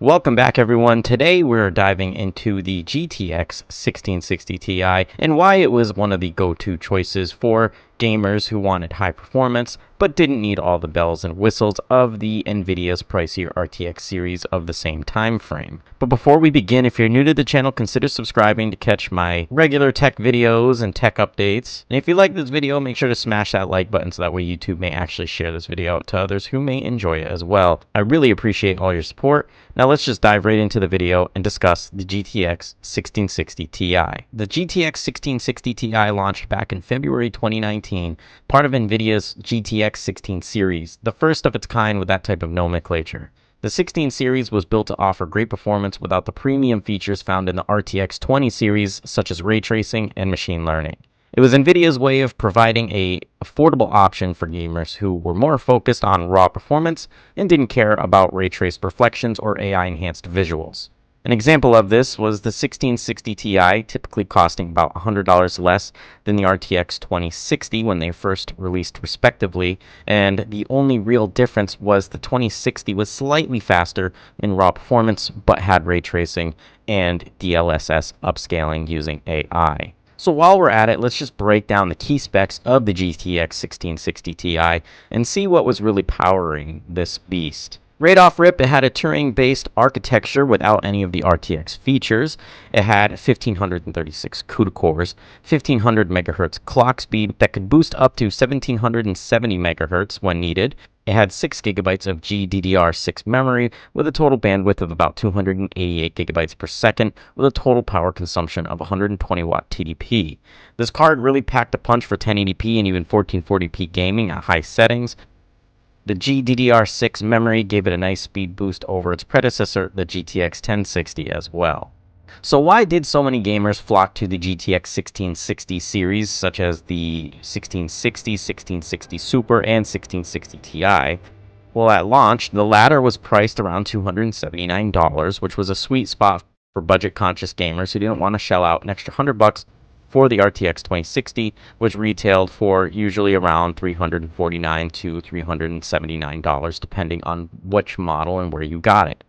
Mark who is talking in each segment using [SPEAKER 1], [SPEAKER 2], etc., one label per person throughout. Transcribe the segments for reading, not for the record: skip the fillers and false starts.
[SPEAKER 1] Welcome back, everyone. Today we're diving into the GTX 1660 Ti and why it was one of the go-to choices for gamers who wanted high performance but didn't need all the bells and whistles of the NVIDIA's pricier RTX series of the same time frame. But before we begin, if you're new to the channel, consider subscribing to catch my regular tech videos and tech updates. And if you like this video, make sure to smash that like button so that way YouTube may actually share this video out to others who may enjoy it as well. I really appreciate all your support. Now let's just dive right into the video and discuss the GTX 1660 Ti. The GTX 1660 Ti launched back in February 2019, part of NVIDIA's GTX 16 series, the first of its kind with that type of nomenclature. The 16 series was built to offer great performance without the premium features found in the RTX 20 series, such as ray tracing and machine learning. It was NVIDIA's way of providing an affordable option for gamers who were more focused on raw performance and didn't care about ray traced reflections or AI-enhanced visuals. An example of this was the 1660 Ti, typically costing about $100 less than the RTX 2060 when they first released respectively, and the only real difference was the 2060 was slightly faster in raw performance but had ray tracing and DLSS upscaling using AI. So while we're at it, let's just break down the key specs of the GTX 1660 Ti and see what was really powering this beast. Right off rip, it had a Turing-based architecture without any of the RTX features. It had 1536 CUDA cores, 1500 MHz clock speed that could boost up to 1770 MHz when needed. It had 6 GB of GDDR6 memory with a total bandwidth of about 288 GB per second with a total power consumption of 120 watt TDP. This card really packed a punch for 1080p and even 1440p gaming at high settings. The GDDR6 memory gave it a nice speed boost over its predecessor, the GTX 1060 as well. So why did so many gamers flock to the GTX 1660 series, such as the 1660, 1660 Super, and 1660 Ti? Well, at launch, the latter was priced around $279, which was a sweet spot for budget-conscious gamers who didn't want to shell out an extra $100 for the RTX 2060, which retailed for usually around $349 to $379, depending on which model and where you got it.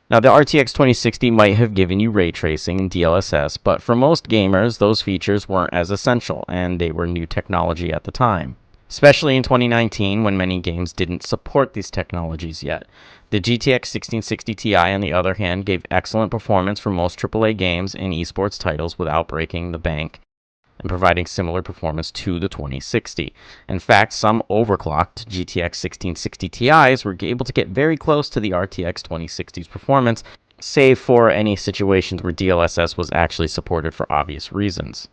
[SPEAKER 1] Now, the RTX 2060 might have given you ray tracing and DLSS, but for most gamers, those features weren't as essential, and they were new technology at the time. Especially in 2019, when many games didn't support these technologies yet. The GTX 1660 Ti, on the other hand, gave excellent performance for most AAA games and esports titles without breaking the bank and providing similar performance to the 2060. In fact, some overclocked GTX 1660 Ti's were able to get very close to the RTX 2060's performance, save for any situations where DLSS was actually supported for obvious reasons.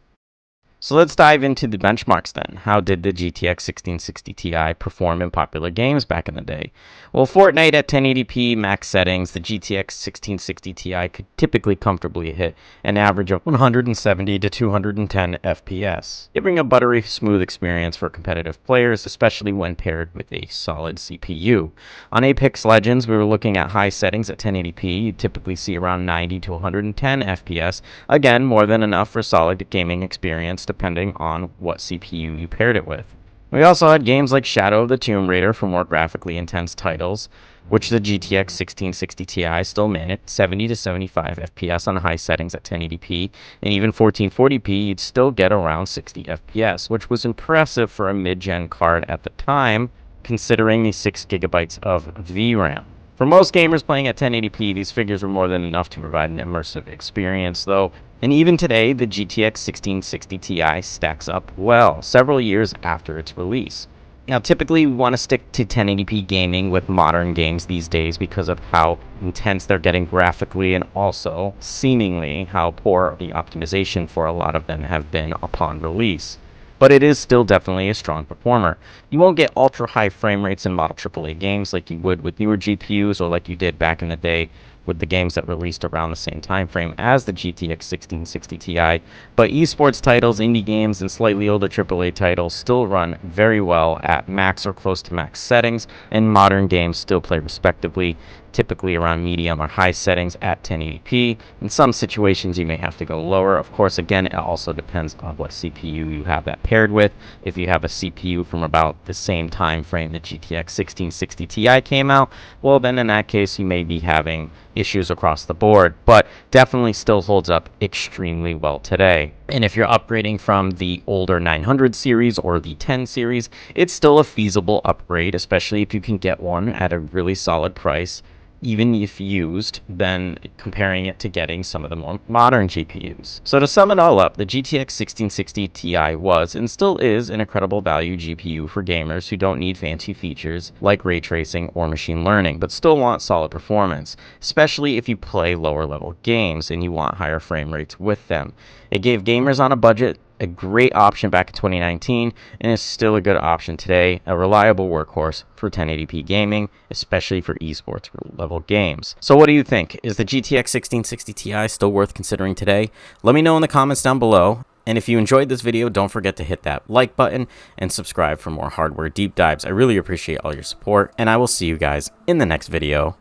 [SPEAKER 1] So let's dive into the benchmarks then. How did the GTX 1660 Ti perform in popular games back in the day? Well, Fortnite at 1080p max settings, the GTX 1660 Ti could typically comfortably hit an average of 170 to 210 FPS, giving a buttery smooth experience for competitive players, especially when paired with a solid CPU. On Apex Legends, we were looking at high settings at 1080p. You'd typically see around 90 to 110 FPS, again, more than enough for solid gaming experience depending on what CPU you paired it with. We also had games like Shadow of the Tomb Raider for more graphically intense titles, which the GTX 1660 Ti still managed 70 to 75 FPS on high settings at 1080p, and even 1440p you'd still get around 60 FPS, which was impressive for a mid-gen card at the time, considering the 6 GB of VRAM. For most gamers playing at 1080p, these figures were more than enough to provide an immersive experience, though, and even today, the GTX 1660 Ti stacks up well, several years after its release. Now, typically, we want to stick to 1080p gaming with modern games these days because of how intense they're getting graphically and also, seemingly, how poor the optimization for a lot of them have been upon release. But it is still definitely a strong performer. You won't get ultra-high frame rates in model AAA games like you would with newer GPUs or like you did back in the day with the games that released around the same time frame as the GTX 1660 Ti, but esports titles, indie games, and slightly older AAA titles still run very well at max or close to max settings, and modern games still play respectively typically around medium or high settings at 1080p. In some situations, you may have to go lower. Of course, again, it also depends on what CPU you have that paired with. If you have a CPU from about the same time frame the GTX 1660 Ti came out, well, then in that case, you may be having issues across the board, but definitely still holds up extremely well today. And if you're upgrading from the older 900 series or the 10 series, it's still a feasible upgrade, especially if you can get one at a really solid price, even if used, than comparing it to getting some of the more modern GPUs. So to sum it all up, the GTX 1660 Ti was and still is an incredible value GPU for gamers who don't need fancy features like ray tracing or machine learning, but still want solid performance, especially if you play lower level games and you want higher frame rates with them. It gave gamers on a budget a great option back in 2019, and is still a good option today, a reliable workhorse for 1080p gaming, especially for esports level games. So what do you think? Is the GTX 1660 Ti still worth considering today? Let me know in the comments down below. And if you enjoyed this video, don't forget to hit that like button and subscribe for more hardware deep dives. I really appreciate all your support, and I will see you guys in the next video.